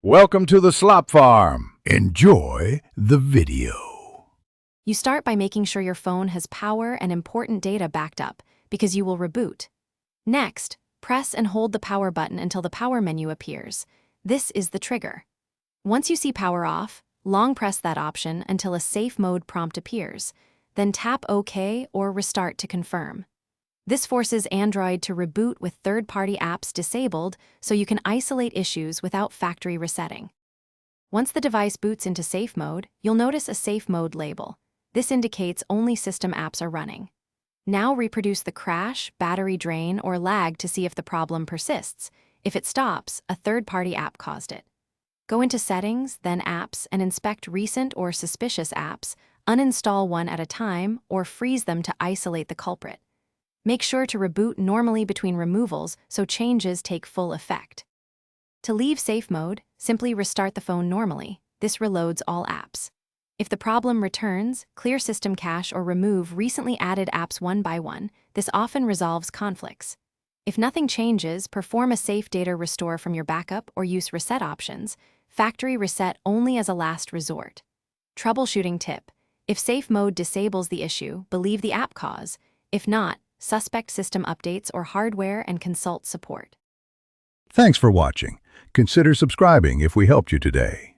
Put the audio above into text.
Welcome to the Slop Farm. Enjoy the video. You start by making sure your phone has power and important data backed up, because you will reboot. Next, press and hold the power button until the power menu appears. This is the trigger. Once you see power off, long press that option until a safe mode prompt appears. Then tap OK or Restart to confirm. This forces Android to reboot with third-party apps disabled so you can isolate issues without factory resetting. Once the device boots into safe mode, you'll notice a safe mode label. This indicates only system apps are running. Now reproduce the crash, battery drain, or lag to see if the problem persists. If it stops, a third-party app caused it. Go into Settings, then Apps, and inspect recent or suspicious apps, uninstall one at a time, or freeze them to isolate the culprit. Make sure to reboot normally between removals so changes take full effect. To leave safe mode, simply restart the phone normally. This reloads all apps. If the problem returns, clear system cache or remove recently added apps one by one. This often resolves conflicts. If nothing changes, perform a safe data restore from your backup or use reset options. Factory reset only as a last resort. Troubleshooting tip: if safe mode disables the issue, believe the app cause. If not, suspect system updates or hardware and consult support. Thanks for watching. Consider subscribing if we helped you today.